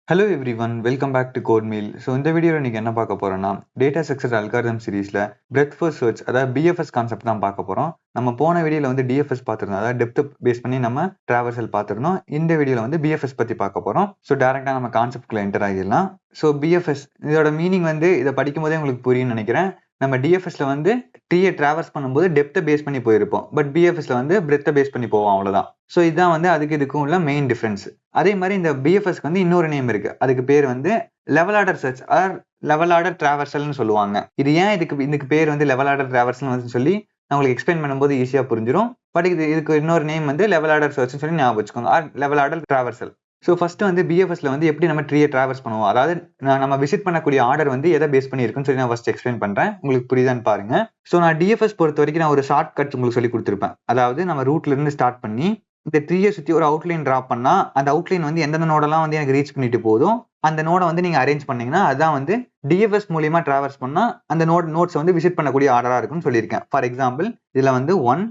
Hello everyone, welcome back to code meal. So இந்த வீடியோவில் நீங்கள் என்ன பார்க்க போகிறோன்னா, டேட்டா ஸ்ட்ரக்சர் அல்காரிதம் சீரிஸில் பிரெத் ஃபர்ஸ்ட் சர்ச், அதாவது பிஎஃப்எஸ் கான்செப்ட் தான் பார்க்க போகிறோம். நம்ம போன வீடியோவில் வந்து டிஎஃப்எஸ் பார்த்துருந்தோம், அதாவது டெப்த் பேஸ் பண்ணி நம்ம டிராவர்சல் பார்த்துருந்தோம். இந்த வீடியோவில் வந்து பிஎஃப்எஸ் பற்றி பார்க்க போகிறோம். ஸோ டேரெக்டாக நம்ம கான்செப்ட்குள்ளே என்டர் ஆகிடலாம். ஸோ பிஎஃப்எஸ் இதோட மீனிங் வந்து இதை படிக்கும் போதே உங்களுக்கு புரியும்னு நினைக்கிறேன். நம்ம டிஎஃப்எஸ்ல வந்து ட்ரீயை டிராவர்ஸ் பண்ணும்போது டெப்த்தை பேஸ் பண்ணி போயிருப்போம், பட் பிஎஃப்எஸ்ல வந்து பிரெத்தை பேஸ் பண்ணி போவோம், அவ்வளவுதான். ஸோ இதுதான் வந்து அதுக்கு இதுக்கும் உள்ள மெயின் டிஃபரன்ஸ். அதே மாதிரி இந்த பிஎஃப்எஸ்க்கு வந்து இன்னொரு நேம் இருக்கு, அதுக்கு பேர் வந்து level order search or level order டிராவர்சல்னு சொல்லுவாங்க. இது ஏன் இதுக்கு பேர் வந்து லெவல் ஆர்டர் டிராவர்சல் சொல்லி நான் உங்களுக்கு எக்ஸ்பிளைன் பண்ணும்போது ஈஸியா புரிஞ்சிடும். பட் இதுக்கு இன்னொரு நேம் வந்து லெவல் ஆர்டர் சர்ச்னு சொல்லி ஞாபகம் வச்சுக்கோங்க, or level order traversal. So first வந்து பிஎஃப்எஸ்ல வந்து எப்படி நம்ம ட்ரீயை டிராவர்ஸ் பண்ணுவோம், அதாவது நம்ம விசிட் பண்ணக்கூடிய ஆர்டர் வந்து எதை பேஸ் பண்ணி இருக்குன்னு சொல்லி நான் ஃபர்ஸ்ட் எக்ஸ்பிளைன் பண்றேன், உங்களுக்கு புரியுதான்னு பாருங்க. ஸோ நான் டிஎஃப்எஸ் பொறுத்த வரைக்கும் நான் ஒரு ஷார்ட் கட் உங்களுக்கு சொல்லி கொடுத்துருப்பேன். அதாவது நம்ம ரூட்ல இருந்து ஸ்டார்ட் பண்ணி இந்த ட்ரீயை சுற்றி ஒரு அவுட்லைன் டிரா பண்ணா அந்த அவுட்லைன் வந்து எந்தெந்த நோடெல்லாம் வந்து எனக்கு ரீச் பண்ணிட்டு போதும் அந்த நோடை வந்து நீங்க அரேஞ்ச் பண்ணீங்கன்னா அதான் வந்து டிஎஃப்எஸ் மூலியமா டிராவர்ஸ் பண்ணா அந்த நோட்ஸ் வந்து விசிட் பண்ணக்கூடிய ஆர்டரா இருக்குன்னு சொல்லியிருக்கேன். ஃபார் எக்ஸாம்பிள் இதுல வந்து 1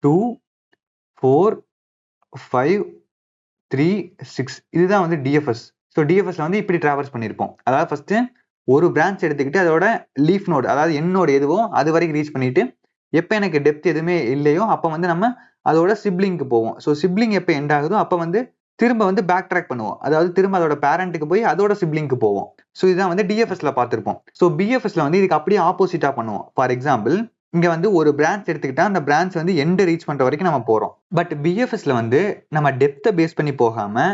2 4 5 3 6 இதுதான் வந்து டிஎஃப்எஸ். ஸோ டிஎஃப்எஸ்ல வந்து இப்படி டிராவல்ஸ் பண்ணியிருப்போம். அதாவது ஃபர்ஸ்ட் ஒரு பிரான்ச் எடுத்துக்கிட்டு அதோட லீஃப் நோடு, அதாவது எண்ணோடு எதுவோ அது வரைக்கும் ரீச் பண்ணிட்டு எப்போ எனக்கு டெப்த் எதுவுமே இல்லையோ அப்போ வந்து நம்ம அதோட சிப்ளிங்க்கு போவோம். ஸோ சிப்ளிங் எப்போ எண்ட் ஆகுதோ அப்போ வந்து திரும்ப வந்து பேக் ட்ராக் பண்ணுவோம், அதாவது திரும்ப அதோட பேரண்ட்டுக்கு போய் அதோட சிப்ளிங்க்கு போவோம். ஸோ இதுதான் வந்து டிஎஃப்எஸ்ல பார்த்துருப்போம். ஸோ பிஎஃப்எஸ்ல வந்து இதுக்கு அப்படியே ஆப்போசிட்டா பண்ணுவோம். ஃபார் எக்ஸாம்பிள் இங்க வந்து ஒரு பிரான்ச் எடுத்துக்கிட்டா அந்த பிரான்ச் வந்து எண்ட் ரீச் பண்ற வரைக்கும் நம்ம போறோம். பட் பிஎஃப்எஸ்ல வந்து நம்ம டெப்த்தை பேஸ் பண்ணி போகாம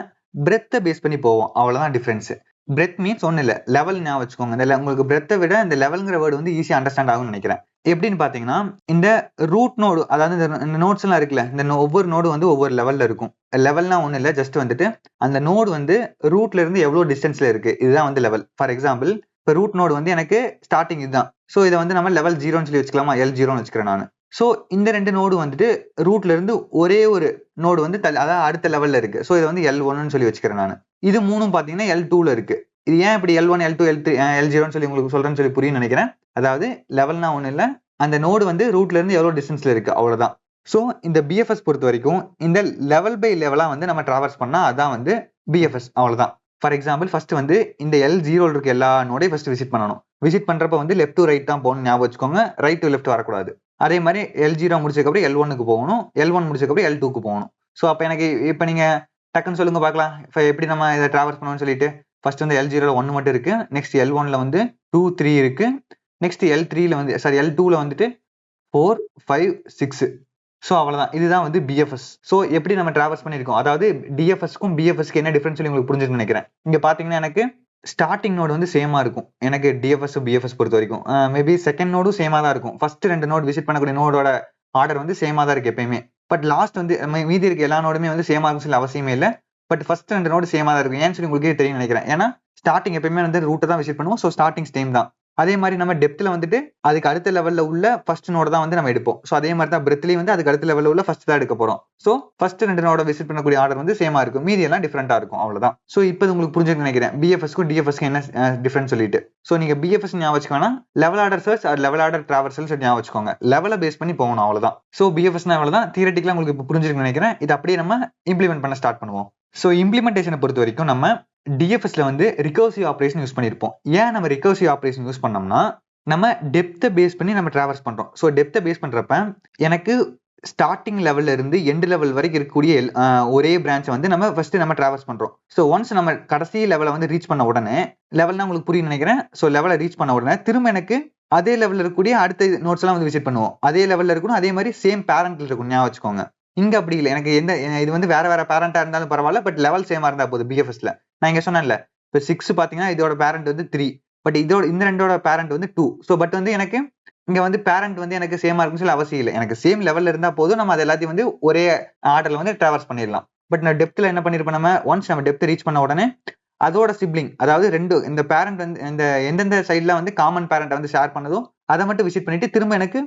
பிரெத்தை பேஸ் பண்ணி போவோம், அவ்வளவுதான் டிஃபரன்ஸ். பிரெத் மீன்ஸ் ஒன்றும் இல்லை, லெவல் ஞாபகம் வச்சுக்கோங்க. இந்த உங்களுக்கு பிரெத்தை விட இந்த லெவல்ங்கிற வேர்டு வந்து ஈஸியா அண்டர்ஸ்டாண்ட் ஆகும்னு நினைக்கிறேன். எப்படின்னு பாத்தீங்கன்னா இந்த ரூட் நோடு, அதாவது இந்த நோட்ஸ் எல்லாம் இருக்குல்ல, இந்த ஒவ்வொரு நோடு வந்து ஒவ்வொரு லெவல்ல இருக்கும். லெவல்னா ஒன்றும் இல்லை, ஜஸ்ட் வந்துட்டு அந்த நோடு வந்து ரூட்ல இருந்து எவ்வளவு டிஸ்டன்ஸ்ல இருக்கு இதுதான் வந்து லெவல். ஃபார் எக்ஸாம்பிள் இப்போ ரூட் நோடு வந்து எனக்கு ஸ்டார்டிங் இதுதான். ஸோ இதை வந்து நம்ம லெவல் 0ன்னு சொல்லி வச்சுக்கலாமா, L0ன்னு வச்சுக்கிறேன் நான். ஸோ இந்த ரெண்டு நோடு வந்துட்டு ரூட்ல இருந்து ஒரே ஒரு நோடு வந்து அதாவது அடுத்த லெவல்ல இருக்கு. ஸோ இதை வந்து L1ன்னு சொல்லி வச்சுக்கிறேன் நான். இது மூணும் பாத்தீங்கன்னா L2ல இருக்கு. இது ஏன் இப்படி L1 L2 L3 L0ன்னு சொல்லி உங்களுக்கு சொல்றேன்னு சொல்லி புரியும் நினைக்கிறேன். அதாவது லெவல்னா ஒன்றும் இல்லை, அந்த நோடு வந்து ரூட்ல இருந்து எவ்வளவு டிஸ்டன்ஸ்ல இருக்கு, அவ்வளவுதான். ஸோ இந்த பிஎஃப்எஸ் பொறுத்த வரைக்கும் இந்த லெவல் பை லெவலா வந்து நம்ம டிராவர்ஸ் பண்ணா அதான் வந்து பிஎஃப்எஸ், அவ்வளவுதான். ஃபார் எக்ஸாம்பிள் ஃபர்ஸ்ட் வந்து இந்த L0 இருக்க எல்லா நோடையும் ஃபர்ஸ்ட் விசிட் பண்ணணும். விசிட் பண்றப்ப வந்து லெஃப்ட் டு ரைட் தான் போகணும், ஞாபகம் வச்சுக்கோங்க, ரைட் டு லெஃப்ட் வரக்கூடாது. அதே மாதிரி L0 முடிச்சதுக்கப்புறம் L1க்கு போகணும், L1 முடிச்சதுக்கப்புறம் L2க்கு போகணும். ஸோ அப்போ எனக்கு இப்போ நீங்க டக்குன்னு சொல்லுங்க பார்க்கலாம், இப்போ எப்படி நம்ம இதை டிராவர்ஸ் பண்ணணும்னு சொல்லிட்டு. ஃபர்ஸ்ட் வந்து L0ல 1 மட்டும் இருக்கு, நெக்ஸ்ட் L1ல வந்து 2 3 இருக்கு, நெக்ஸ்ட் L3ல வந்து L2ல வந்துட்டு 4 5 6. ஸோ அவ்வளவுதான், இதுதான் வந்து பிஎஃப்எஸ். ஸோ எப்படி நம்ம டிராவல்ஸ் பண்ணியிருக்கோம், அதாவது டிஎஃப்எஸ்க்கும் பிஎஃப்எஸ்க்கு என்ன டிஃபரன்ஸ் சொல்லி உங்களுக்கு புரிஞ்சுன்னு நினைக்கிறேன். இங்க பாத்தீங்கன்னா எனக்கு ஸ்டார்டிங் நோடு வந்து சேமா இருக்கும், எனக்கு டிஎஃப்எஸ் பிஎஃப்எஸ் பொறுத்த வரைக்கும். மேபி செகண்ட் நோடும் சேமா தான் இருக்கும். ஃபர்ஸ்ட் ரெண்டு நோடு விசிட் பண்ணக்கூடிய நோடோட ஆர்டர் வந்து சேமா தான் இருக்கு எப்பயுமே. பட் லாஸ்ட் வந்து மீதி இருக்க எல்லா நோடுமே வந்து சேமா இருக்கும் சொல்லி அவசியமே இல்லை. பட் ஃபர்ஸ்ட் ரெண்டு நோடு சேமா தான் இருக்கும். ஏன்னு சொல்லி உங்களுக்கு தெரியும் நினைக்கிறேன். ஏன்னா ஸ்டார்டிங் எப்பயுமே வந்து ரூட்டை தான் விசிட் பண்ணுவோம். ஸோ ஸ்டார்டிங் சேம் தான். அதே மாதிரி நம்ம டெப்த்ல வந்துட்டு அதுக்கு அடுத்த லெவல்ல உள்ள ஃபர்ஸ்ட் நோட தான் வந்து நம்ம எடுப்போம். ஸோ அதே மாதிரி தான் பிரெத்லயும் வந்து அதுக்கு அடுத்த லெவல்ல உள்ள ஃபர்ஸ்ட் தான் எடுக்க போறோம். ஸோ ஃபர்ஸ்ட் ரெண்டு நோட விசிட் பண்ணக்கூடிய ஆர்டர் வந்து சேமா இருக்கும், மீதி எல்லாம் டிஃபரெண்டா இருக்கும், அவ்வளவுதான். ஸோ இப்போ உங்களுக்கு புரிஞ்சுக்க நினைக்கிறேன் பிஎஃப்எஸ்க்கும் டிஎஃப்எஸ்க்கு என்ன டிஃபரன்ஸ் சொல்லிட்டு. ஸோ நீங்க பிஎஃப்எஸ் ஞாபகம் வச்சுக்கோனா level order search level order traversal ஞாபகம் வச்சுக்கோங்க, லெவலை பேஸ் பண்ணி போகணும், அவ்வளவுதான். ஸோ பிஎஃப்எஸ்னா அவ்வளவுதான். தியரட்டிக்கலா உங்களுக்கு இப்போ புரிஞ்சிருக்கு நினைக்கிறேன். இது அப்படியே நம்ம இம்ப்ளிமெண்ட் பண்ண ஸ்டார்ட் பண்ணுவோம். ஸோ இம்ப்ளிமெண்டேஷனை பொறுத்த வரைக்கும் நம்ம டிஎஃப்எஸ்ல வந்து ரிகர்சிவ் ஆப்ரேஷன் யூஸ் பண்ணிருப்போம். ஏன் நம்ம ரிகர்சிவ் ஆப்ரேஷன் யூஸ் பண்ணோம்னா நம்ம டெப்த்தை பேஸ் பண்ணி நம்ம டிராவர்ஸ் பண்றோம். ஸோ டெப்த்தை பேஸ் பண்றப்ப எனக்கு ஸ்டார்டிங் லெவல்ல இருந்து எண்ட் லெவல் வரைக்கும் இருக்கக்கூடிய ஒரே பிரான்ச் வந்து நம்ம ஃபர்ஸ்ட் நம்ம டிராவர்ஸ் பண்றோம். ஸோ ஒன்ஸ் நம்ம கடைசி லெவலை வந்து ரீச் பண்ண உடனே, லெவல்னா உங்களுக்கு புரியும் நினைக்கிறேன். ஸோ லெவலை ரீச் பண்ண உடனே திரும்ப எனக்கு அதே லெவலில் இருக்கக்கூடிய அடுத்த நோட்ஸ் எல்லாம் வந்து விசிட் பண்ணுவோம். அதே லெவலில் இருக்கணும், அதே மாதிரி சேம் பேரண்ட்ல இருக்கும், ஞாபகம் வச்சுக்கோங்க. இங்க அப்படி இல்லை, எனக்கு எந்த இது வந்து வேற வேற பேரண்டா இருந்தாலும் பரவாயில்ல, பட் லெவல் சேமா இருந்தா போதும். பிஎஃப்எஸ்ல நான் இங்க சொன்னேன்ல, இப்போ 6 பாத்தீங்கன்னா இதோட பேரண்ட் வந்து 3, பட் இதோட இந்த ரெண்டோட பேரண்ட் வந்து 2. ஸோ பட் வந்து எனக்கு இங்க வந்து பேரண்ட் வந்து எனக்கு சேமா இருக்குன்னு சொல்லி அவசியம் இல்லை. எனக்கு சேம் லெவல்ல இருந்தா போதும், நம்ம அது எல்லாத்தையும் வந்து ஒரே ஆர்டர்ல வந்து டிராவர்ஸ் பண்ணிடலாம். பட் நான் டெப்த்ல என்ன பண்ணிருப்போம், நம்ம ஒன்ஸ் நம்ம டெப்த் ரீச் பண்ண உடனே அதோட சிப்ளிங், அதாவது ரெண்டு இந்த பேரண்ட் வந்து இந்த எந்தெந்த சைட்ல வந்து காமன் பேரண்ட் வந்து ஷேர் பண்ணதோ அதை மட்டும் விசிட் பண்ணிட்டு திரும்ப எனக்கு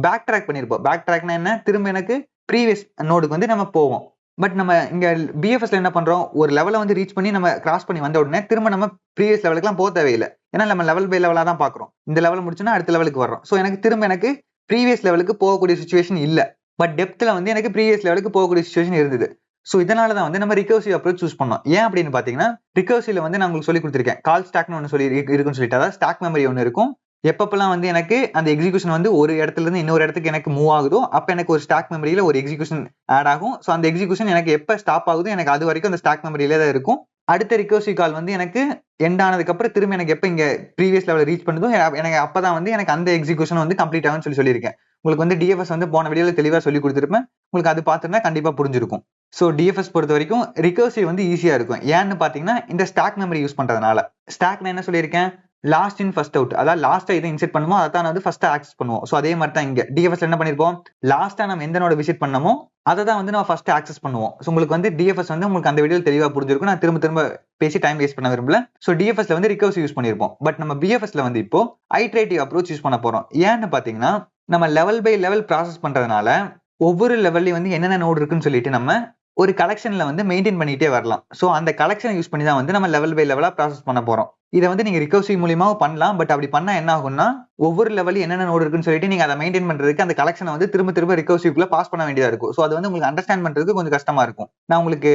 பேக் ட்ராக் பண்ணிருப்போம். பேக் ட்ராக்னா என்ன, திரும்ப எனக்கு ப்ரீவியஸ் நோடுக்கு வந்து நம்ம போவோம். பட் நம்ம இங்க பிஎஃப்எஸ்ல என்ன பண்றோம், ஒரு லெவலை வந்து ரீச் பண்ணி நம்ம கிராஸ் பண்ணி வந்த உடனே திரும்ப நம்ம ப்ரீவியஸ் லெவலுக்குலாம் போக தேவையில்லை. ஏன்னா நம்ம லெவல் பை லெவலா தான் பாக்குறோம். இந்த லெவல் முடிச்சுன்னா அடுத்த லெவலுக்கு வர்றோம். ஸோ எனக்கு திரும்ப ப்ரீவியஸ் லெவலுக்கு போகக்கூடிய சுச்சுவேஷன் இல்லை. பட் டெப்த்ல வந்து எனக்கு ப்ரீவியஸ் லெவலுக்கு போகக்கூடிய சுச்சுவேஷன் இருந்தது. ஸோ இதனால தான் வந்து நம்ம ரிகர்சிவ் அப்ரோச் சூஸ் பண்ணோம். ஏன் அப்படின்னு பார்த்தீங்கன்னா, ரிகர்சிவ்ல வந்து நான் உங்களுக்கு சொல்லி கொடுத்துருக்கேன். கால் ஸ்டாக்னு ஒன்று இருக்குன்னு சொல்லிட்டு, அதாவது ஸ்டாக் மெமரி ஒன்று இருக்கும். எப்பப்பெல்லாம் வந்து எனக்கு அந்த எக்ஸிகியூஷன் வந்து ஒரு இடத்துல இருந்து இன்னொரு இடத்துக்கு எனக்கு மூவ் ஆகுதோ, அப்ப எனக்கு ஒரு ஸ்டாக் மெமரியில ஒரு எக்ஸிகியூஷன் ஆட் ஆகும். ஸோ அந்த எக்ஸிகியூஷன் எனக்கு எப்ப ஸ்டாப் ஆகுதோ எனக்கு அது வரைக்கும் அந்த ஸ்டாக் மெமரியிலே தான் இருக்கும். அடுத்த ரிகர்சிவ் கால் வந்து எனக்கு எண்ட் ஆனதுக்கு அப்புறம் திரும்ப எனக்கு எப்ப இங்க ப்ரீவியஸ் லெவல் ரீச் பண்ணுதோ எனக்கு அப்பதான் வந்து எனக்கு அந்த எக்ஸிகியூஷன் வந்து கம்ப்ளீட் ஆகும்னு சொல்லியிருக்கேன். உங்களுக்கு வந்து டிஎஃப்எஸ் வந்து போன வீடியோல தெளிவா சொல்லி கொடுத்துருப்பேன். உங்களுக்கு அது பார்த்துருந்தா கண்டிப்பா புரிஞ்சிருக்கும். ஸோ டிஎஃப்எஸ் பொறுத்த வரைக்கும் ரிகர்சிவ் வந்து ஈஸியா இருக்கும். ஏன்னு பாத்தீங்கன்னா இந்த ஸ்டாக் மெமரி யூஸ் பண்றதுனால. ஸ்டாக் நான் என்ன சொல்லியிருக்கேன், லாஸ்ட் இன் ஃபர்ஸ்ட் அவுட், அதாவது லாஸ்டா இதை இன்செர்ட் பண்ணுமோ அதான் வந்து ஃபர்ஸ்ட் ஆக்சஸ் பண்ணுவோம். ஸோ அதே மாதிரி தான் இங்க டிஎஃப்எஸ் என்ன பண்ணிருப்போம், லாஸ்டா நம்ம எந்த நோட விசிட் பண்ணமோ அதை தான் வந்து நம்ம ஃபர்ஸ்ட் ஆக்சஸ் பண்ணுவோம். ஸோ உங்களுக்கு வந்து டிஎஃப்எஸ் வந்து உங்களுக்கு அந்த வீடியோ தெளிவா புரிஞ்சிருக்கும். நான் திரும்ப திரும்ப பேசி டைம் வேஸ்ட் பண்ண விரும்பல. ஸோ டிஎஃப்எஸ்ல வந்து ரிகர்சிவ் யூஸ் பண்ணிருப்போம். பட் நம்ம பிஎஃப்எஸ்ல வந்து இப்போ ஐட்ரேட்டிவ் அப்ரோச் யூஸ் பண்ண போறோம். ஏன்னு பாத்தீங்கன்னா நம்ம லெவல் பை லெவல் ப்ராசஸ் பண்றதுனால ஒவ்வொரு லெவல்லையும் வந்து என்னென்ன நோடு இருக்குன்னு சொல்லிட்டு நம்ம ஒரு கலெக்ஷன்ல வந்து மெயின்டைன் பண்ணிட்டே வரலாம். ஸோ அந்த கலெக்ஷனை யூஸ் பண்ணி தான் வந்து நம்ம லெவல் பை லெவலா ப்ராசஸ் பண்ண போறோம். இதை வந்து நீங்க ரிகர்சிவ் மூலியமாவும் பண்ணலாம். பட் அப்படி பண்ணா என்ன ஆகும்னா ஒவ்வொரு லெவலையும் என்னென்ன நோடு இருக்குன்னு சொல்லிட்டு நீங்க அதை மெயின்டைன் பண்றதுக்கு அந்த கலெக்ஷனை வந்து திரும்ப திரும்ப ரிகர்சிவ்ல பாஸ் பண்ண வேண்டியதா இருக்கும். ஸோ அது வந்து உங்களுக்கு அண்டர்ஸ்டாண்ட் பண்றதுக்கு கொஞ்சம் கஷ்டமா இருக்கும். நான் உங்களுக்கு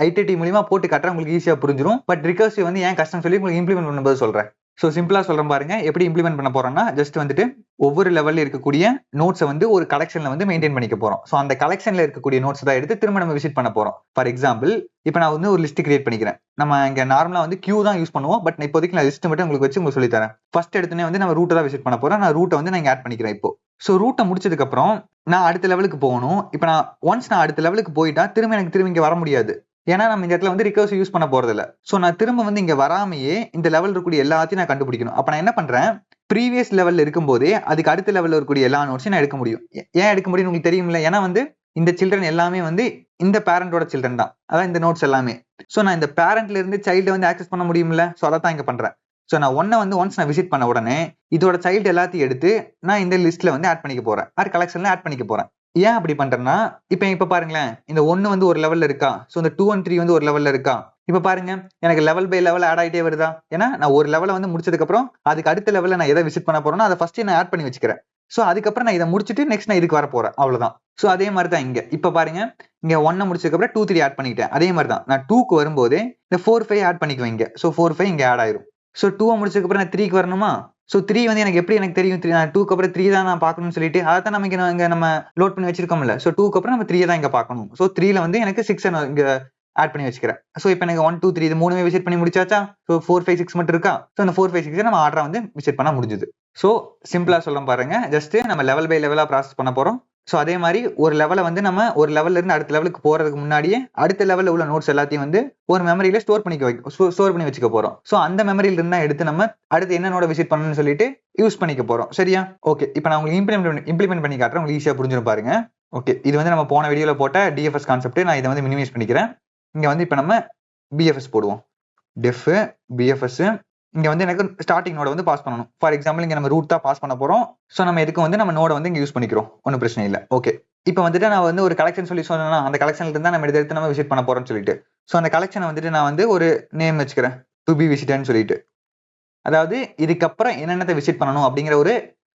ஐடிடி மூலியமா போட்டு காட்டுறேன், உங்களுக்கு ஈஸியா புரிஞ்சிடும். பட் ரிகர்சிவ் வந்து ஏன் கஷ்டம் சொல்லி உங்களுக்கு இம்ப்ளிமெண்ட் பண்ணும்போது சொல்றேன். ஸோ சிம்பிளா சொல்றேன் பாருங்க, எப்படி இம்ப்ளிமெண்ட் பண்ண போறோம்னா ஜஸ்ட் வந்துட்டு ஒவ்வொரு லெவல்ல இருக்கக்கூடிய நோட்ஸை வந்து ஒரு கலெக்ஷன்ல வந்து மெயின்டைன் பண்ணிக்க போறோம். ஸோ அந்த கலெக்ஷன்ல இருக்கக்கூடிய நோட்ஸ் தான் எடுத்து திரும்ப நம்ம விசிட் பண்ண போறோம். ஃபார் எக்ஸாம்பிள் இப்போ நான் வந்து ஒரு லிஸ்ட் கிரியேட் பண்ணிக்கிறேன். நம்ம இங்க நார்மலா வந்து கியூ தான் யூஸ் பண்ணுவோம். பட் இப்போதைக்கு நான் லிஸ்ட் மட்டும் உங்களுக்கு வச்சு உங்களுக்கு சொல்லி தரேன். ஃபர்ஸ்ட் எடுத்தோடனே வந்து நம்ம ரூட்டை தான் விசிட் பண்ண போறோம். நான் ரூட்டை வந்து நான் ஆட் பண்ணிக்கிறேன் இப்போ. ஸோ ரூட்டை முடிச்சதுக்கு அப்புறம் நான் அடுத்த லெவலுக்கு போகணும். இப்போ நான் அடுத்த லெவலுக்கு போயிட்டா திரும்ப இங்க வர முடியாது. ஏன்னா நம்ம இந்த இடத்துல வந்து ரிகர்சிவ் யூஸ் பண்ண போறது இல்ல. சோ நான் திரும்ப வந்து இங்க வராமையே இந்த லெவல் இருக்கக்கூடிய எல்லாத்தையும் நான் கண்டுபிடிக்கணும். அப்ப நான் என்ன பண்றேன், ப்ரீவியஸ் லெவல்ல இருக்கும்போதே அதுக்கு அடுத்த லெவல்ல இருக்கக்கூடிய எல்லா நோட்ஸையும் நான் எடுக்க முடியும். ஏன் எடுக்க முடியும் உங்களுக்கு தெரியும்ல, ஏன்னா வந்து இந்த சில்ட்ரன் எல்லாமே வந்து இந்த பேரண்டோட சில்ட்ரன் தான், அதான் இந்த நோட்ஸ் எல்லாமே. சோ நான் இந்த பேரண்ட்ல இருந்து சைல்டு வந்து ஆக்சஸ் பண்ண முடியும்ல. சோ அதை தான் இங்க பண்றேன். சோ நான் ஒன்ஸ் நான் விசிட் பண்ண உடனே இதோட சைல்டு எல்லாத்தையும் எடுத்து நான் இந்த லிஸ்ட்ல வந்து ஆட் பண்ணிக்க போறேன், கலெக்ஷன்ல ஆட் பண்ணிக்க போறேன். ஏன் அப்படி பண்றேன்னா இப்ப பாருங்களேன், இந்த 1 வந்து ஒரு லெவல்ல இருக்கா, சோ இந்த 2 and 3 வந்து ஒரு லெவல்ல இருக்கா. இப்ப பாருங்க எனக்கு லெவல் பை லெவல் ஆட் ஆயிட்டே வருதா. ஏன்னா நான் ஒரு லெவலை வந்து முடிச்சதுக்கு அப்புறம் அதுக்கு அடுத்த லெவல்ல நான் எதை விசிட் பண்ண போறேன்னா அதை ஃபர்ஸ்ட் நான் ஆட் பண்ணி வச்சுக்கிறேன். சோ அதுக்கப்புறம் நான் இதை முடிச்சுட்டு நெக்ஸ்ட் நான் இதுக்கு வர போறேன், அவ்வளவுதான். சோ அதே மாதிரி தான் இங்க இப்ப பாருங்க, இங்க 1 முடிச்சதுக்கு அப்புறம் 2, 3 ஆட் பண்ணிக்கிட்டேன். அதே மாதிரி தான் நான் 2க்கு வரும்போதே இந்த 4, 5 ஆட் பண்ணிக்குவேன் இங்க. சோ 4, 5 இங்க ஆட் ஆயிரும். சோ 2 முடிச்சதுக்கு அப்புறம் நான் 3க்கு வரணுமா. சோ 3 வந்து எனக்கு எப்படி எனக்கு தெரியும், 2க்கு அப்புறம் 3 தான் நான் பார்க்கணும்னு சொல்லிட்டு அதான் நம்ம இங்க நம்ம லோட் பண்ணி வச்சிருக்கோம்ல. சோ 2க்கு அப்புறம் நம்ம 3 தான் இங்க பார்க்கணும். சோ 3ல வந்து எனக்கு 6 இங்க ஆட் பண்ணி வச்சுக்கிறேன். சோ இப்போ எனக்கு 1, 2, 3 இது மூணுமே விசிட் பண்ணி முடிச்சாச்சா. சோ 4, 5, 6 மட்டும் இருக்கா. சோ அந்த 4, 5, 6 நம்ம ஆர்டரா வந்து விசிட் பண்ண முடிஞ்சது. சோ சிம்பிளா சொல்ல பாருங்க, ஜஸ்ட் நம்ம லெவல் பை லெவலா ப்ராசஸ் பண்ண போறோம். சோ அதே மாதிரி ஒரு லெவலை வந்து நம்ம ஒரு லெவல்ல இருந்து அடுத்த லெவலுக்கு போறதுக்கு முன்னாடியே அடுத்த லெவல்ல உள்ள நோட்ஸ் எல்லாத்தையும் வந்து ஒரு மெமரியில ஸ்டோர் பண்ணி வச்சுக்க போறோம். சோ அந்த மெமரியில இருந்தா எடுத்து நம்ம அடுத்து என்ன நோட விசிட் பண்ணணும்னு சொல்லிட்டு யூஸ் பண்ணிக்க போறோம். சரியா? ஓகே, இப்போ நான் உங்களுக்கு இம்ப்ளிமெண்ட் பண்ணி காட்டுறேன், உங்களுக்கு ஈஸியா புரிஞ்சிடும் பாருங்க. ஓகே, இது வந்து நம்ம போன வீடியோல போட்ட டிஎஃப்எஸ் கான்செப்ட். நான் இதை வந்து மினிமைஸ் பண்ணிக்கிறேன். இங்க வந்து இப்போ நம்ம பிஎஃப்எஸ் போடுவோம். டெஃப் பிஎஃப்எஸ் இங்க வந்து எனக்கு ஸ்டார்டிங் நோட வந்து பாஸ் பண்ணணும். ஃபார் எக்ஸாம்பிள் இங்க நம்ம ரூட் தான் பாஸ் பண்ண போறோம். சோ நம்ம எதுக்கு வந்து நம்ம நோட வந்து இங்க யூஸ் பண்ணிக்கிறோம், ஒன்றும் பிரச்சனை இல்லை. ஓகே, இப்போ வந்துட்டு நான் வந்து ஒரு கலெக்ஷன் சொல்லி சொன்னா அந்த கலெக்ஷன்ல இருந்தா நம்ம எடுத்து நம்ம விசிட் பண்ண போறோம்னு சொல்லிட்டு, சோ அந்த கலெக்ஷனை வந்துட்டு நான் வந்து ஒரு நேம் வச்சுக்கிறேன், டு பி விசிட்டட்னு சொல்லிட்டு. அதாவது இதுக்கப்புறம் என்னென்னத்தை விசிட் பண்ணணும் அப்படிங்கிற ஒரு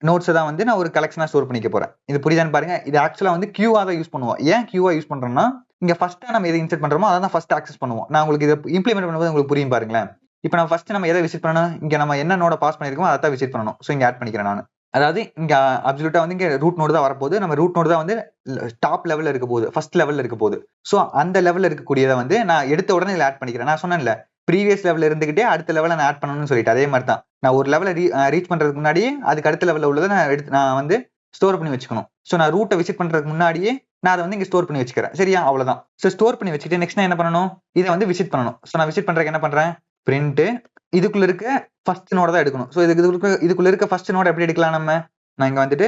நோட்ஸை தான் வந்து நான் ஒரு கலெக்ஷனா ஸ்டோர் பண்ணிக்க போறேன். இது புரியுதான்னு பாருங்க. இது ஆக்சுவலா வந்து கியூவா தான் யூஸ் பண்ணுவோம். ஏன் கியூவா யூஸ் பண்றோம்னா இங்க ஃபர்ஸ்ட் நம்ம எதை இன்செர்ட் பண்றோமோ அதை தான் ஃபர்ஸ்ட் ஆக்சஸ் பண்ணுவோம். நான் உங்களுக்கு இதை இம்ப்ளிமெண்ட் பண்ணும்போது உங்களுக்கு புரியும் பாருங்களேன். இப்போ நம்ம ஃபர்ஸ்ட் நம்ம எதை விசிட் பண்ணணும், இங்க நம்ம என்ன நோட பாஸ் பண்ணிருக்கோம் அதை தான் விசிட் பண்ணணும். ஸோ இங்க ஆட் பண்ணிக்கிறேன் நான். அதாவது இங்க அப்சல்யூட்டா வந்து இங்க ரூட் நோடு தான் வரப்போகுது. நம்ம ரூட் நோடு தான் வந்து டாப் லெவல்ல இருக்க போகுது, ஃபர்ஸ்ட் லெவல்ல இருக்க போகுது. ஸோ அந்த லெவல்ல இருக்கக்கூடியதை வந்து நான் எடுத்த உடனே இதில் ஆட் பண்ணிக்கிறேன். நான் சொன்னேன்ல ப்ரீவியஸ் லெவல்ல இருந்துகிட்டே அடுத்த லெவலில் நான் ஆட் பண்ணணும்னு சொல்லிட்டு, அதே மாதிரி தான் நான் ஒரு லெவலை ரீச் பண்றதுக்கு முன்னாடியே அதுக்கு அடுத்த லெவலில் உள்ளதை நான் வந்து ஸ்டோர் பண்ணி வச்சுக்கணும். ஸோ நான் ரூட்டை விசிட் பண்றதுக்கு முன்னாடியே நான் அதை வந்து இங்க ஸ்டோர் பண்ணி வச்சுக்கிறேன். சரியா? அவ்வளவுதான். ஸோ ஸ்டோர் பண்ணி வச்சுட்டு நெக்ஸ்ட் நான் என்ன பண்ணணும், இதை வந்து விசிட் பண்ணணும். ஸோ நான் விசிட் பண்றதுக்கு என்ன பண்றேன், பிரிண்ட் இதுக்குள்ள இருக்க ஃபர்ஸ்ட் நோட தான் எடுக்கணும். ஸோ இதுக்குள்ள இருக்க ஃபர்ஸ்ட் நோட எப்படி எடுக்கலாம் நம்ம, நான் இங்க வந்துட்டு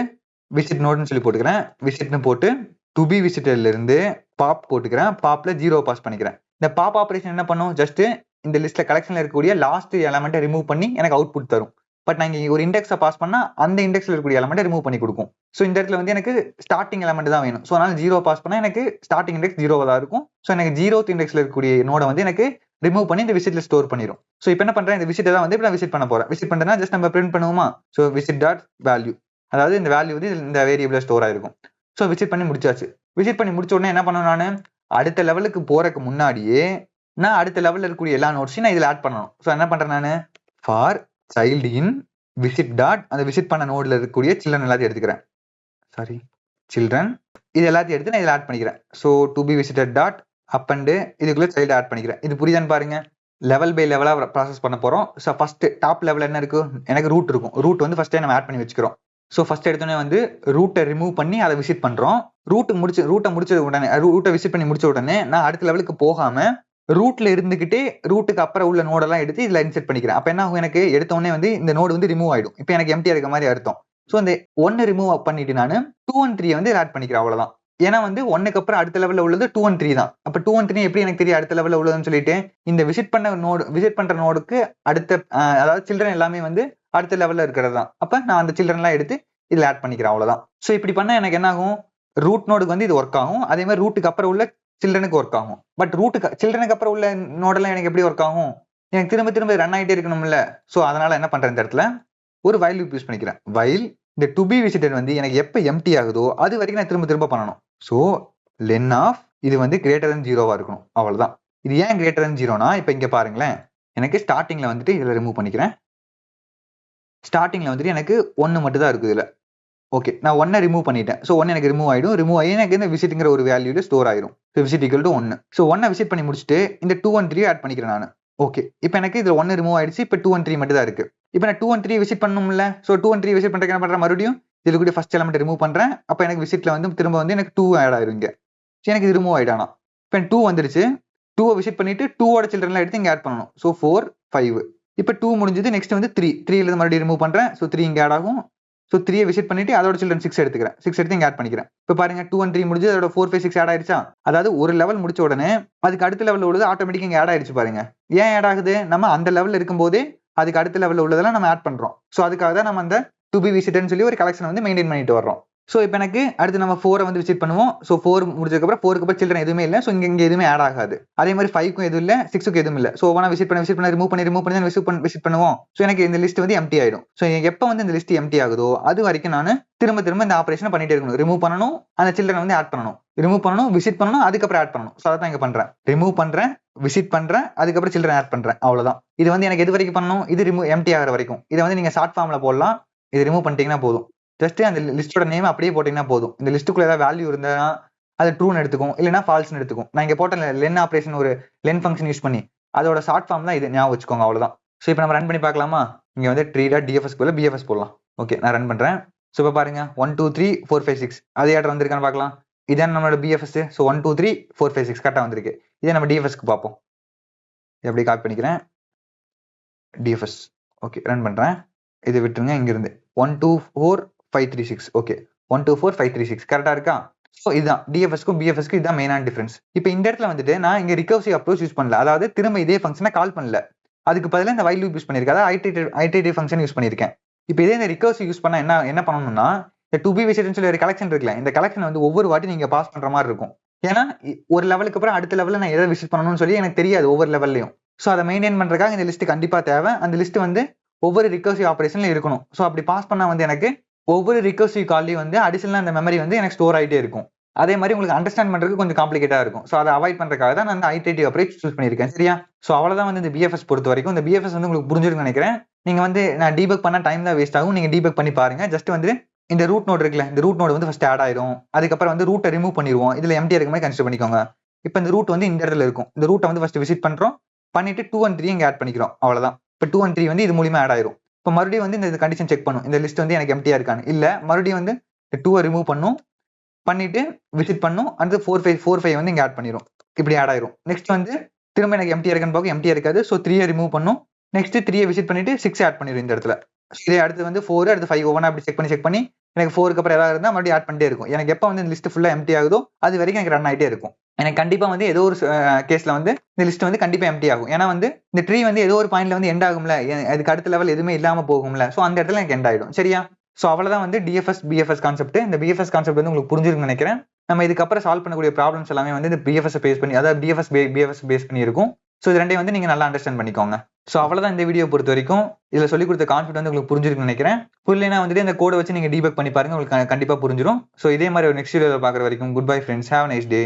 விசிட் நோட்னு சொல்லி போட்டுக்கிறேன். விசிட்னு போட்டு டு பி விசிட்டர்ல இருந்து பாப் போட்டுக்கிறேன். பாப்ல 0 பாஸ் பண்ணிக்கிறேன். இந்த பாப் ஆபரேஷன் என்ன பண்ணும், ஜஸ்ட் இந்த லிஸ்ட்ல கலெக்ஷன்ல இருக்கக்கூடிய லாஸ்ட் எலமெண்ட்டை ரிமூவ் பண்ணி எனக்கு அவுட்புட் தரும். பட் நான் இங்க ஒரு இண்டெக்ஸை பாஸ் பண்ணா அந்த இண்டெக்ஸ்ல இருக்கக்கூடிய எலமெண்ட்டை ரிமூவ் பண்ணி கொடுக்கும். ஸோ இந்த இடத்துல வந்து எனக்கு ஸ்டார்டிங் எலமெண்ட் தான் வேணும். ஸோ அதனால 0 பாஸ் பண்ணா எனக்கு ஸ்டார்டிங் இண்டெக்ஸ் 0 தான் இருக்கும். ஸோ எனக்கு 0th இண்டெக்ஸ்ல இருக்கக்கூடிய நோட வந்து எனக்கு ரிமூவ் பண்ணி இந்த விசிட்ல ஸ்டோர் பண்ணிடும். ஸோ இப்போ என்ன பண்றேன், இந்த விசிட்டை தான் வந்து இப்போ நான் விசிட் பண்ண போறேன். விசிட் பண்றேன்னா ஜஸ்ட் நம்ம பிரிண்ட் பண்ணுவோமா. ஸோ விசிட் டாட் வேல்யூ, அதாவது இந்த வேல்யூ வந்து இந்த வேரியபிள்ல ஸ்டோர் ஆயிருக்கும். ஸோ விசிட் பண்ணி முடிச்சாச்சு. விசிட் பண்ணி முடிச்ச உடனே என்ன பண்ணணும், நான் அடுத்த லெவலுக்கு போறதுக்கு முன்னாடியே நான் அடுத்த லெவல்ல இருக்கக்கூடிய எல்லா நோட்ஸையும் நான் இதுல ஆட் பண்ணணும். ஸோ என்ன பண்றேன் நான் for child in visit dot அந்த விசிட் பண்ண நோட்ல இருக்கக்கூடிய சில்ட்ரன் எல்லாத்தையும் எடுத்துக்கிறேன். சாரி சில்ட்ரன் இது எல்லாத்தையும் எடுத்து நான் இதில் ஆட் பண்ணிக்கிறேன். So to be visited dot up and இதுக்குள்ள சைல்டு ஆட் பண்ணிக்கிறேன். இது புரியுதான்னு பாருங்க. லெவல் பை லெவலாக ப்ராசஸ் பண்ண போகிறோம். ஸோ ஃபர்ஸ்ட் டாப் லெவல் என்ன இருக்கு, எனக்கு ரூட் இருக்கும். ரூட் வந்து ஃபர்ஸ்டே நம்ம ஆட் பண்ணி வச்சுக்கிறோம். ஸோ ஃபர்ஸ்ட் எடுத்தோடனே வந்து ரூட்டை ரிமூவ் பண்ணி அதை விசிட் பண்ணுறோம். ரூட்டை முடிச்ச உடனே ரூட்டை விசிட் பண்ணி முடிச்ச உடனே நான் அடுத்த லெவலுக்கு போகாம ரூட்ல இருந்துகிட்டே ரூட்டுக்கு அப்புறம் உள்ள நோடெல்லாம் எடுத்து இதில் இன்செர்ட் பண்ணிக்கிறேன். அப்போ என்ன ஆகும், எனக்கு எடுத்த உடனே வந்து இந்த நோடு வந்து ரிமூவ் ஆயிடும். இப்போ எனக்கு எம்டியா இருக்க மாதிரி அர்த்தம். ஸோ அந்த 1 ரிமூவ் பண்ணிட்டு நான் 2 and 3 வந்து ஆட் பண்ணிக்கிறேன். அவ்வளவுதான். ஏன்னா வந்து 1க்கு அப்புறம் அடுத்த லெவல்ல உள்ளது 2 and 3 தான். அப்ப 2 and 3 எப்படி எனக்கு தெரியும் அடுத்த லெவல்ல உள்ளதுன்னு சொல்லிட்டு இந்த விசிட் பண்ற நோடுக்கு அடுத்த அதாவது சில்ட்ரன் எல்லாமே வந்து அடுத்த லெவல்ல இருக்கிறது தான். அப்ப நான் அந்த சில்ட்ரன் எல்லாம் எடுத்து இதுல ஆட் பண்ணிக்கிறேன். அவ்வளவுதான். ஸோ இப்படி பண்ணா எனக்கு என்ன ஆகும், ரூட் நோடுக்கு வந்து இது ஒர்க் ஆகும். அதே மாதிரி ரூட்டுக்கு அப்புறம் உள்ள சில்ட்ரனுக்கு ஒர்க் ஆகும். பட் சில்ட்ரனுக்கு அப்புறம் உள்ள நோடெல்லாம் எனக்கு எப்படி ஒர்க் ஆகும், எனக்கு திரும்ப திரும்ப ரன் ஆகிட்டே இருக்கணும்ல. ஸோ அதனால என்ன பண்றேன், இந்த இடத்துல ஒரு வைல் லூப் யூஸ் பண்ணிக்கிறேன். வைல் இந்த டு பி விசிட்டட் வந்து எனக்கு எப்ப எம்டி ஆகுதோ அது வரைக்கும் நான் திரும்ப திரும்ப பண்ணணும். ஸோ லென் ஆஃப் இது வந்து கிரேட்டர் தன் 0வா இருக்கணும். அவ்வளவுதான். இது ஏன் கிரேட்டர் தன் 0னா, இப்ப இங்க பாருங்களேன், எனக்கு ஸ்டார்டிங்ல வந்துட்டு இதுல ரிமூவ் பண்ணிக்கிறேன். ஸ்டார்டிங்ல வந்துட்டு எனக்கு 1 மட்டும் தான் இருக்குது இதுல. ஓகே, நான் 1 ரிமூவ் பண்ணிட்டேன். ஸோ 1 எனக்கு ரிமூவ் ஆயிடும். ரிமூவ் ஆகி எனக்கு இந்த விசிட்ங்கிற ஒரு வேல்யூல ஸ்டோர் ஆயிடும். Visit equal to 1. So 1 visit பண்ணி முடிச்சுட்டு இந்த 2 and 3 ஆட் பண்ணிக்கிறேன் நான். ஓகே, இப்போ எனக்கு இதுல 1 ரிமூவ் ஆயிடுச்சு. இப்போ 2 and 3 மட்டும் தான் இருக்கு. இப்போ நான் 2 and 3 விசிட் பண்ணணும்ல. ஸோ 2 and 3 விசிட் பண்றதுக்கு என்ன பண்றேன், மறுபடியும் இதுல கூட ஃபர்ஸ்ட் எலிமெண்ட் ரிமூவ் பண்றேன். அப்போ எனக்கு விசிட்ல வந்து திரும்ப வந்து எனக்கு 2 ஆட் ஆயிரும் இங்க. எனக்கு இது ரிமூவ் ஆயிட்டானா. இப்போ 2 வந்துருச்சு. 2 விசிட் பண்ணிட்டு 2ஓட சில்ட்ரன்லாம் எடுத்து இங்க ஆட் பண்ணணும். ஸோ 4 5. இப்போ 2 முடிஞ்சது. நெக்ஸ்ட் வந்து 3 மறுபடியும் ரிமூவ் பண்றேன். ஸோ 3 இங்க ஆட் ஆகும். ஸோ 3 விசிட் பண்ணிட்டு அதோட சில்ட்ரன் 6 எடுத்துக்கிறேன். 6 எடுத்து இங்க ஆட் பண்ணிக்கிறேன். இப்போ பாருங்க 2 and 3 முடிஞ்சு அதோட 4 5 6 ஆட் ஆயிடுச்சா. அதாவது ஒரு லெவல் முடிச்ச உடனே அதுக்கு அடுத்த லெவல்ல உள்ளது ஆட்டோமேட்டிக்கா இங்க ஆட் ஆயிடுச்சு பாருங்க. ஏன் ஆட் ஆகுது, நம்ம அந்த லெவல்ல இருக்கும்போதே அதுக்கு அடுத்த லெவல்ல உள்ளதெல்லாம் நம்ம ஆட் பண்றோம். ஸோ அதுக்காக தான் நம்ம அந்த டு பி விசிட்னு சொல்லி ஒரு கலெக்ஷன் வந்து மெயின்டைன் பண்ணிட்டு வர்றோம். ஸோ இப்போ எனக்கு அடுத்து நம்ம 4 வந்து விசிட் பண்ணுவோம். ஸோ 4 முடிஞ்சதுக்கு அப்புறம் 4க்கு அப்புறம் சில்ட்ரன் எதுவுமே இல்லை. ஸோ இங்க எதுவுமே ஆட் ஆகாது. அதே மாதிரி 5க்கும் எதுவும் இல்லை, 6க்கு எதுவும் இல்லை. ஸோ ஒவ்வொரு விசிட் பண்ண ரிமூவ் பண்ணி விசிட் பண்ணுவோம். ஸோ எனக்கு இந்த லிஸ்ட் வந்து எம்டி ஆயிடும். ஸோ எப்போ வந்து இந்த லிஸ்ட் எம்டி ஆகுதோ அது வரைக்கும் நான் திரும்ப இந்த ஆபரேஷன் பண்ணிட்டே இருக்கணும். ரிமூவ் பண்ணணும், அந்த சில்ட்ரன் வந்து ஆட் பண்ணணும், ரிமூவ் பண்ணணும், விசிட் பண்ணணும், அதுக்கப்புறம் ஆட் பண்ணணும். ஸோ அதான் இங்க பண்றேன். ரிமூவ் பண்றேன், விசிட் பண்றேன், அதுக்கப்புறம் சில்ட்ரன் ஆட் பண்றேன். அவ்வளவுதான். இது வந்து எனக்கு எது வரைக்கும் பண்ணணும், இது ரிமூவ் எம்டி ஆகிற வரைக்கும். இதை வந்து நீங்க ஷார்ட் ஃபார்ம்ல போடலாம். இது ரிமூவ் பண்ணிட்டீங்கன்னா போதும். ஜஸ்ட் அந்த லிஸ்டோட நேம் அப்படியே போட்டீங்கன்னா போதும். இந்த லிஸ்ட்டுக்குள்ள ஏதாவது வேல்யூ இருந்தா அது ட்ரூன்னு எடுத்துக்கும், இல்லைன்னா ஃபால்ஸ்னு எடுத்துக்கும். நான் இங்க போட்ட லென் ஆபரேஷன் ஒரு லென் ஃபங்க்ஷன் யூஸ் பண்ணி அதோட ஷார்ட் ஃபார்ம் தான் இது, ஞாபகம் வச்சுக்கோங்க. அவ்வளவுதான். ஸோ இப்போ நம்ம ரன் பண்ணி பார்க்கலாமா. இங்க வந்து tree.dfs போல bfs போடலாம். ஓகே, நான் ரன் பண்றேன். ஸோ இப்போ பாருங்க 1 2 3 4 5 6 அதே ஆர்டர் வந்திருக்கான்னு பார்க்கலாம். இதான் நம்மளோட bfs. ஸோ 1 2 3 4 5 6 கரெக்டாக வந்திருக்கு. இதே நம்ம dfsக்கு பார்ப்போம். எப்படி காப்பி பண்ணிக்கிறேன், dfs. ஓகே, ரன் பண்றேன். இதை விட்டுருங்க. இங்க இருந்து 1 2 4 5 3 6. ஓகே, 1 2 4 5 3 6 கரெக்டா இருக்கா. ஸோ இதுதான் டிஎஃப்எஸ்க்கும் பிஎஃப்எஸ்க்கும் இதுதான் மெயினான டிஃபரன்ஸ். இப்போ இந்த இடத்துல வந்துட்டு நான் இங்க ரிகர்சிவ் அப்ரோச் யூஸ் பண்ணல. அதாவது திரும்ப இதே ஃபங்க்ஷனை கால் பண்ணல. அதுக்கு பதிலாக இந்த வைல் லூப் யூஸ் பண்ணிருக்கேன். அதாவது ஐடரேட்டிவ் ஃபங்க்ஷன் யூஸ் பண்ணிருக்கேன். இப்போ இதே இந்த ரிகர்சிவ் யூஸ் பண்ணா என்ன பண்ணணும்னா, இந்த டு பி விசிட்னு சொல்லி ஒரு கலெக்ஷன் இருக்குல்ல, இந்த கலெக்ஷன் வந்து ஒவ்வொரு வாட்டி நீங்க பாஸ் பண்ற மாதிரி இருக்கும். ஏன்னா ஒரு லெவலுக்கு அப்புறம் அடுத்த லெவலில் நான் எதை விசிட் பண்ணணும்னு சொல்லி எனக்கு தெரியாது ஒவ்வொரு லெவல்லையும். ஸோ அதை மெயின்டைன் பண்றதுக்காக இந்த லிஸ்ட் கண்டிப்பா தேவை. அந்த லிஸ்ட் வந்து ஒவ்வொரு ரிகர்சிவ் ஆபரேஷன்ல இருக்கணும். ஸோ அப்படி பாஸ் பண்ணா வந்து எனக்கு ஒவ்வொரு ரிகர்சிவ் கால்லையும் வந்து அடிஷனலா அந்த மெமரி வந்து எனக்கு ஸ்டோர் ஆகிட்டே இருக்கும். அதே மாதிரி உங்களுக்கு அண்டர்ஸ்டாண்ட் பண்றதுக்கு கொஞ்சம் காம்ப்ளிகேட்டா இருக்கும். ஸோ அதை அவாய்ட் பண்றதுக்காக தான் நான் அந்த ஐடரேட்டிவ் அப்ரோச் சூஸ் பண்ணியிருக்கேன். சரியா. ஸோ அவ்வளவுதான் வந்து இந்த பிஎஃப்எஸ் பொறுத்த வரைக்கும். இந்த பிஎஃப்எஸ் வந்து உங்களுக்கு புரிஞ்சிருக்குன்னு நினைக்கிறேன். நீங்க வந்து நான் டீபக் பண்ண டைம் தான் வேஸ்ட் ஆகும். நீங்க டீபக் பண்ணி பாருங்க. ஜஸ்ட் வந்து இந்த ரூட் நோட் இருக்குல்ல, இந்த ரூட் நோட் வந்து ஃபர்ஸ்ட் ஆட் ஆயிரும். அதுக்கப்புறம் வந்து ரூட்டை ரிமூவ் பண்ணிடுவோம். இதுல எம்டி இருக்க மாதிரி கன்சிடர் பண்ணிக்கோங்க. இப்போ இந்த ரூட் வந்து இந்த இடத்துல இருக்கும். இந்த ரூட்டை வந்து ஃபர்ஸ்ட் விசிட் பண்றோம், பண்ணிட்டு 2 and 3 இங்க ஆட் பண்ணிக்கிறோம். அவ்வளவுதான். இப்போ 2 and 3 வந்து இது மூலியமா ஆட் ஆயிரும். இப்போ மறுபடியும் வந்து இந்த கண்டிஷன் செக் பண்ணும், இந்த லிஸ்ட் வந்து எனக்கு எம்டியா இருக்கான்னு. இல்ல மறுபடியும் வந்து 2 ரிமூவ் பண்ணும், பண்ணிட்டு விசிட் பண்ணும், அடுத்து 4 5 வந்து இங்க ஆட் பண்ணிரும். இப்படி ஆட் ஆயிரும். நெக்ஸ்ட் வந்து திரும்ப எனக்கு எம்டியா இருக்கான்னு பார்க்க எம்டியா இருக்காது. ஸோ 3 ரிமூவ் பண்ணும், நெக்ஸ்ட் 3 விசிட் பண்ணிட்டு 6 ஆட் பண்ணிரும் இந்த இடத்துல. இதே அடுத்து வந்து 4 அடுத்து 5 ஒவ்வொன்றா அப்படி செக் பண்ணி எனக்கு 4க்கு அப்புறம் ஏதாவது இருந்தால் மறுபடியும் ஆட் பண்ணிட்டே இருக்கும். எனக்கு எப்போ வந்து இந்த லிஸ்ட் ஃபுல்லா எம்டி ஆகுதோ அது வரைக்கும் எனக்கு ரன் ஆகிட்டே இருக்கும். எனக்கு கண்டிப்பா வந்து ஏதோ ஒரு கேஸ்ல வந்து இந்த லிஸ்ட் வந்து கண்டிப்பா எம்டி ஆகும். ஏன்னா வந்து இந்த ட்ரீ வந்து ஏதோ ஒரு பாயிண்ட்ல வந்து எண்ட் ஆகும்ல, அதுக்கு அடுத்த லெவல் எதுவுமே இல்லாம போகும்ல. ஸோ அந்த இடத்துல எனக்கு எண்ட் ஆயிடும். சரியா. ஸோ அவ்வளவுதான் வந்து டிஎஃப்எஸ் பிஎஃப்எஸ் கான்செப்ட். இந்த பிஎஃப்எஸ் கான்செப்ட் வந்து உங்களுக்கு புரிஞ்சிருக்குன்னு நினைக்கிறேன். நம்ம இதுக்கப்புறம் சால்வ் பண்ணக்கூடிய ப்ராப்ளம்ஸ் எல்லாமே வந்து இந்த பிஎஃப்எஸ் பேஸ் பண்ணி, அதாவது பிஎஃப்எஸ் பேஸ் பண்ணி இருக்கும். ஸோ இது ரெண்டையும் வந்து நீங்க நல்லா அண்டர்ஸ்டாண்ட் பண்ணிக்கோங்க. ஸோ அவ்வளவுதான் இந்த வீடியோ பொறுத்த வரைக்கும். இதுல சொல்லி கொடுத்த கான்செப்ட் வந்து உங்களுக்கு புரிஞ்சிருக்குன்னு நினைக்கிறேன். புரியலைன்னா வந்துட்டு இந்த கோடை வச்சு நீங்க டீபக் பண்ணி பாருங்க, உங்களுக்கு கண்டிப்பா புரிஞ்சிடும். ஸோ இதே மாதிரி ஒரு நெக்ஸ்ட் வீடியோவில் பார்க்குற வரைக்கும் good bye friends, have nice day.